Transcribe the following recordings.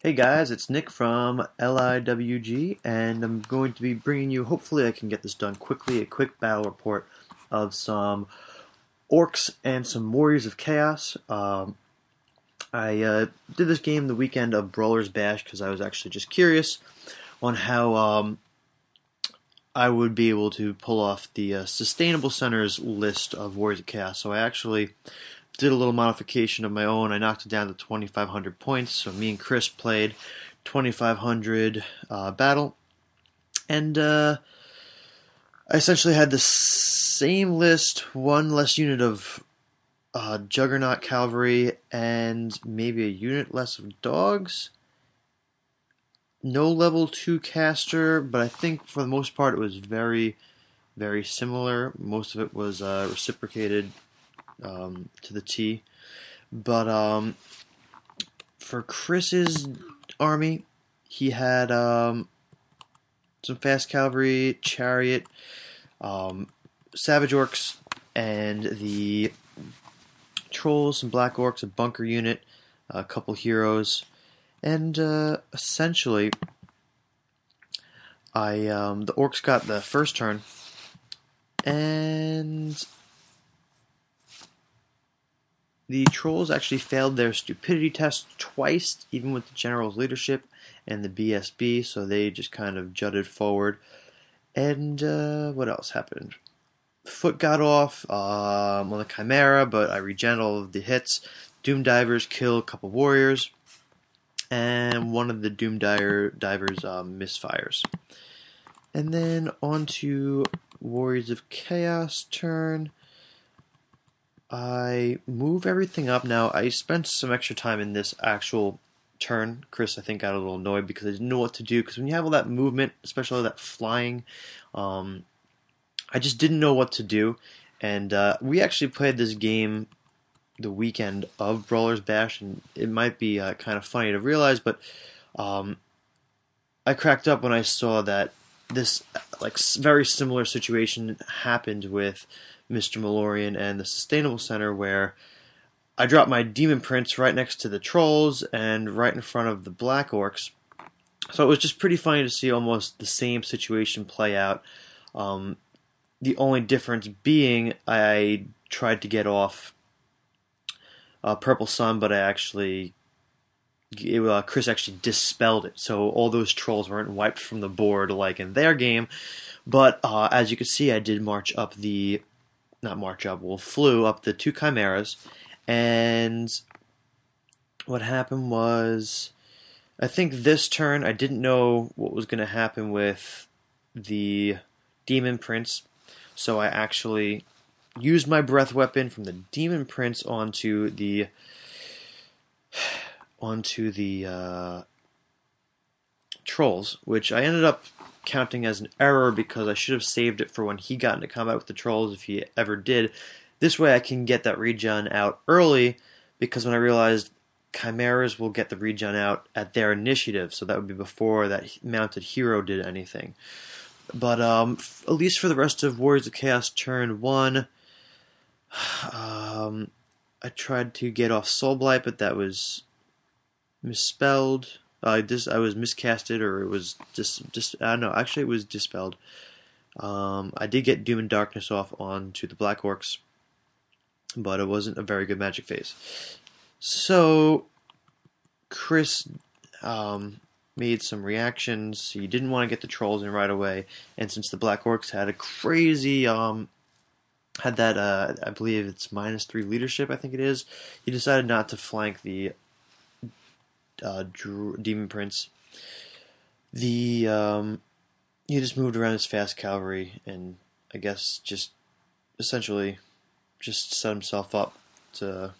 Hey guys, it's Nick from LIWG, and I'm going to be bringing you, hopefully I can get this done quickly, a quick battle report of some Orcs and some Warriors of Chaos. I did this game the weekend of Brawler's Bash because I was actually just curious on how I would be able to pull off the Sustainable Centers list of Warriors of Chaos. So I actually did a little modification of my own. I knocked it down to 2,500 points. So me and Chris played 2,500 battle, and I essentially had the same list, one less unit of Juggernaut Cavalry, and maybe a unit less of dogs. No level 2 caster, but I think for the most part it was very, very similar. Most of it was reciprocated to the T. But for Chris's army, he had some fast cavalry, chariot, savage orcs, and the trolls, some black orcs, a bunker unit, a couple heroes, and essentially, the orcs got the first turn, and the trolls actually failed their stupidity test twice, even with the general's leadership and the BSB, so they just kind of jutted forward. And what else happened? Foot got off on the Chimera, but I regen all of the hits. Doom Divers kill a couple warriors, and one of the Doom Divers misfires. And then on to Warriors of Chaos turn. I move everything up. Now, I spent some extra time in this actual turn. Chris, I think, got a little annoyed because I didn't know what to do. Because when you have all that movement, especially that flying, I just didn't know what to do. And we actually played this game the weekend of Brawler's Bash, and it might be kind of funny to realize, but I cracked up when I saw that this very similar situation happened with Mr. Malorian and the Sustainable Center, where I dropped my Demon Prince right next to the Trolls and right in front of the Black Orcs. So it was just pretty funny to see almost the same situation play out. The only difference being I tried to get off Purple Sun, but Chris actually dispelled it, so all those trolls weren't wiped from the board like in their game. But as you can see, I did march up the not march up, well, flew up the two chimeras, and what happened was, I think this turn I didn't know what was going to happen with the Demon Prince, so I actually used my breath weapon from the Demon Prince onto the trolls, which I ended up counting as an error because I should have saved it for when he got into combat with the trolls, if he ever did. This way I can get that regen out early, because when I realized chimeras will get the regen out at their initiative, so that would be before that mounted hero did anything. But at least for the rest of Warriors of Chaos turn 1, I tried to get off Soul Blight, but that was misspelled. I was miscasted, or it was no, actually it was dispelled. I did get Doom and Darkness off onto the Black Orcs, but it wasn't a very good magic phase. So Chris made some reactions. He didn't want to get the trolls in right away, and since the Black Orcs had a crazy had that I believe it's -3 leadership, I think it is, he decided not to flank the Demon Prince. He just moved around his fast cavalry, and I guess just essentially just set himself up to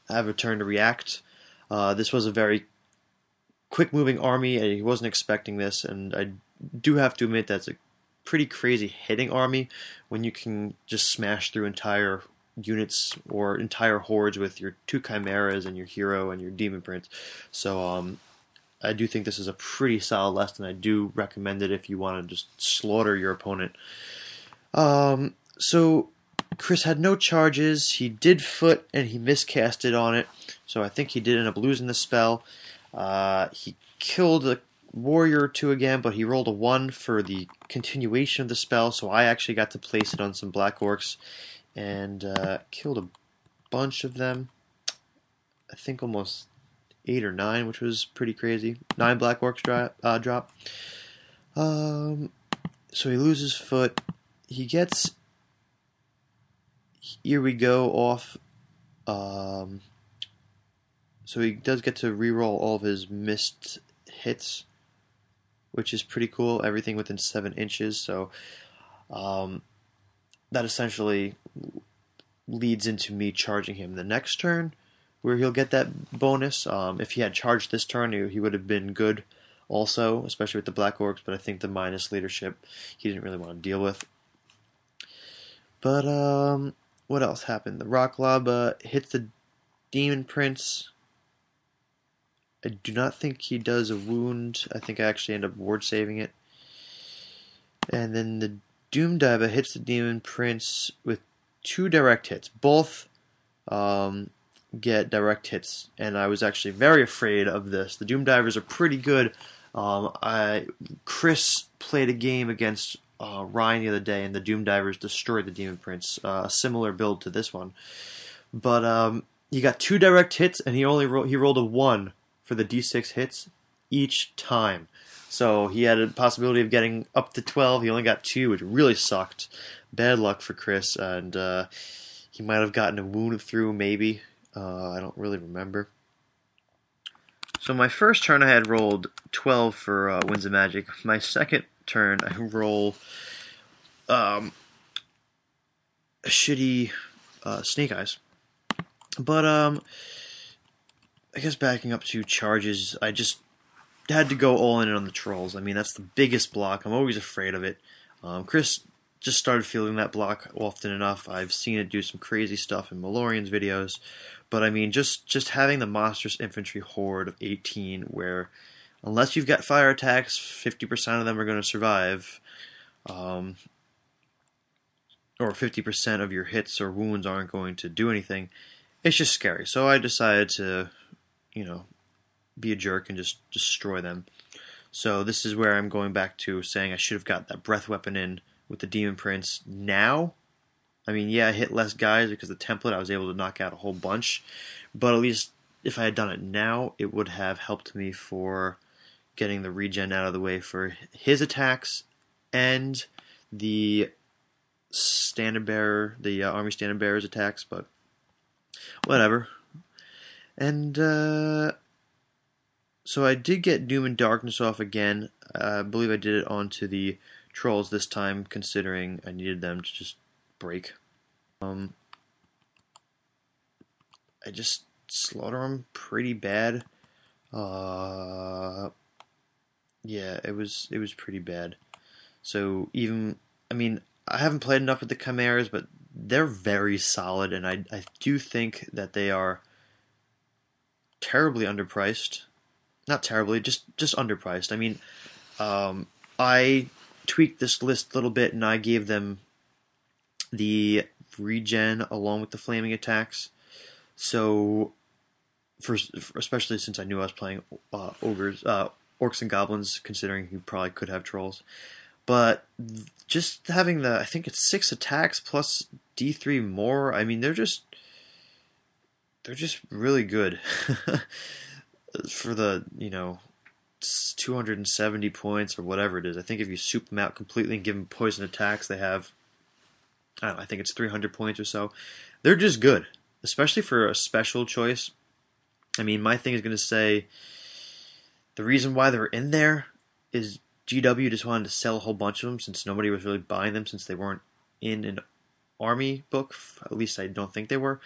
have a turn to react. This was a very quick-moving army, and he wasn't expecting this, and I do have to admit that's a pretty crazy hitting army when you can just smash through entire units or entire hordes with your two chimeras and your hero and your Demon Prince. So I do think this is a pretty solid lesson. I do recommend it if you want to just slaughter your opponent. So Chris had no charges. He did foot and he miscasted on it, so I think he did end up losing the spell. He killed a warrior or two again, but he rolled a 1 for the continuation of the spell, so I actually got to place it on some black orcs and killed a bunch of them. I think almost 8 or 9, which was pretty crazy. 9 black orcs drop. So he loses foot. He gets, here we go, off. So he does get to reroll all of his missed hits, which is pretty cool. Everything within 7 inches. So that essentially leads into me charging him the next turn, where he'll get that bonus. If he had charged this turn, he would have been good also, especially with the Black Orcs, but I think the minus leadership he didn't really want to deal with. But what else happened? The Rock Lava hits the Demon Prince. I do not think he does a wound. I think I actually end up ward saving it. And then the Doom Diver hits the Demon Prince with 2 direct hits. Both get direct hits, and I was actually very afraid of this. The Doom Divers are pretty good. Chris played a game against Ryan the other day, and the Doom Divers destroyed the Demon Prince. A similar build to this one, but he got 2 direct hits, and he rolled a 1 for the D6 hits each time. So he had a possibility of getting up to 12. He only got 2, which really sucked. Bad luck for Chris, and he might have gotten a wound through, maybe. I don't really remember. So my first turn I had rolled 12 for Winds of Magic. My second turn I roll a shitty Snake Eyes. But I guess backing up to charges, I just had to go all in on the Trolls. I mean, that's the biggest block. I'm always afraid of it. Chris just started fielding that block often enough. I've seen it do some crazy stuff in Malorian's videos. But I mean, just having the Monstrous Infantry horde of 18, where unless you've got fire attacks, 50% of them are going to survive, or 50% of your hits or wounds aren't going to do anything, it's just scary. So I decided to, be a jerk and just destroy them. So this is where I'm going back to saying I should have got that breath weapon in with the Demon Prince now. I mean, yeah, I hit less guys because of the template. I was able to knock out a whole bunch. But at least if I had done it now, it would have helped me for getting the regen out of the way for his attacks and the standard bearer, the army standard bearer's attacks. But whatever. And so I did get Doom and Darkness off again. I believe I did it onto the Trolls this time, considering I needed them to just break. I just slaughter them pretty bad. Yeah, it was pretty bad. So even, I mean, I haven't played enough with the Chimeras, but they're very solid, and I do think that they are terribly underpriced. Not terribly, just underpriced. I mean, I tweaked this list a little bit, and I gave them the regen along with the flaming attacks. So, especially since I knew I was playing ogres, orcs and goblins, considering you probably could have trolls. But just having I think it's 6 attacks plus D3 more. I mean, they're just really good for the 270 points or whatever it is. I think if you soup them out completely and give them poison attacks, they have, I don't know, I think it's 300 points or so. They're just good, especially for a special choice. I mean, my thing is going to say the reason why they're in there is GW just wanted to sell a whole bunch of them since nobody was really buying them since they weren't in an army book. At least I don't think they were.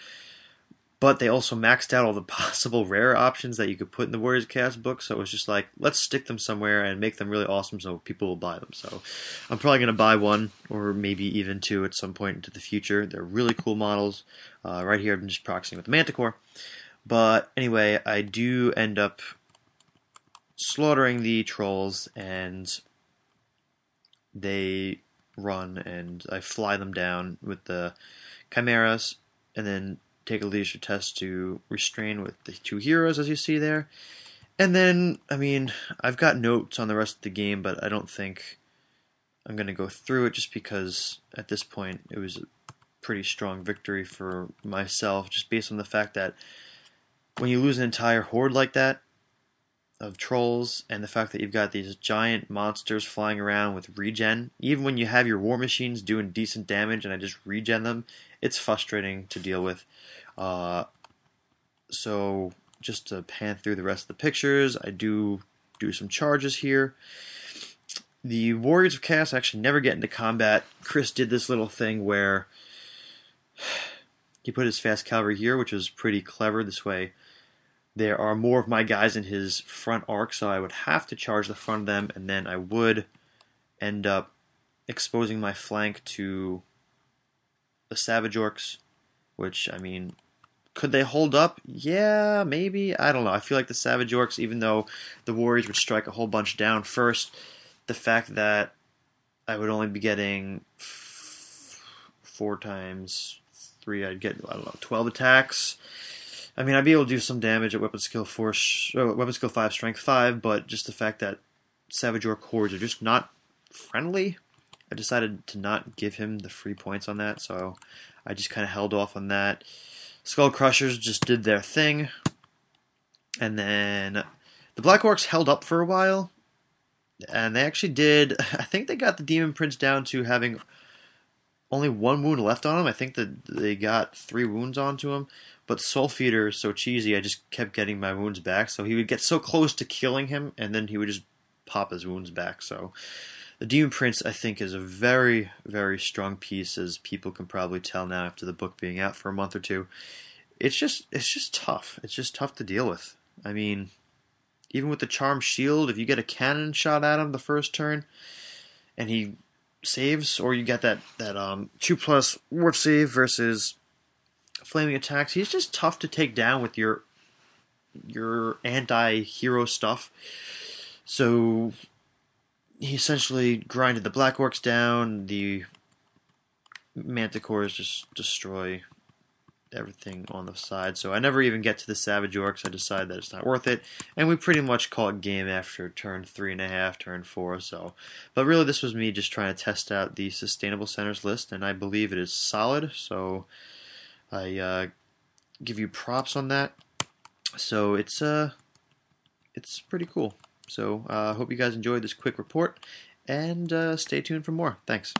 But they also maxed out all the possible rare options that you could put in the Warriors Cast book, so it was just like, let's stick them somewhere and make them really awesome so people will buy them. So I'm probably going to buy 1 or maybe even 2 at some point into the future. They're really cool models. Right here I'm just proxying with the Manticore. But anyway, I do end up slaughtering the Trolls, and they run, and I fly them down with the Chimeras, and then take a leadership test to restrain with the 2 heroes, as you see there. And then, I mean, I've got notes on the rest of the game, but I don't think I'm going to go through it just because at this point it was a pretty strong victory for myself, just based on the fact that when you lose an entire horde like that of trolls, and the fact that you've got these giant monsters flying around with regen, even when you have your war machines doing decent damage and I just regen them, it's frustrating to deal with. So just to pan through the rest of the pictures, I do some charges here. The Warriors of Chaos actually never get into combat. Chris did this little thing where he put his fast cavalry here, which was pretty clever. This way there are more of my guys in his front arc, so I would have to charge the front of them, and then I would end up exposing my flank to the Savage Orcs, which, I mean, could they hold up? Yeah, maybe. I don't know. I feel like the Savage Orcs, even though the Warriors would strike a whole bunch down first, the fact that I would only be getting 4 times 3, I'd get, I don't know, 12 attacks. I mean, I'd be able to do some damage at weapon skill 5, strength 5, but just the fact that Savage Orc hordes are just not friendly, I decided to not give him the free points on that, so I just kind of held off on that. Skull Crushers just did their thing, and then the Black Orcs held up for a while, and they actually did, I think they got the Demon Prince down to having only 1 wound left on him. I think that they got 3 wounds onto him. But Soul Feeder is so cheesy, I just kept getting my wounds back. So he would get so close to killing him, and then he would just pop his wounds back. So the Demon Prince, I think, is a very, very strong piece, as people can probably tell now after the book being out for a month or two. It's just tough. It's just tough to deal with. I mean, even with the Charm Shield, if you get a cannon shot at him the first turn, and he saves, or you get that 2+ warp save versus flaming attacks, he's just tough to take down with your anti-hero stuff. So he essentially grinded the Black Orcs down. The Manticores just destroy everything on the side. So I never even get to the Savage Orcs. I decide that it's not worth it, and we pretty much call it game after turn 3.5, turn 4. So, but really, this was me just trying to test out the sustainable centers list, and I believe it is solid. So I give you props on that. So it's pretty cool. So I hope you guys enjoyed this quick report, and stay tuned for more. Thanks.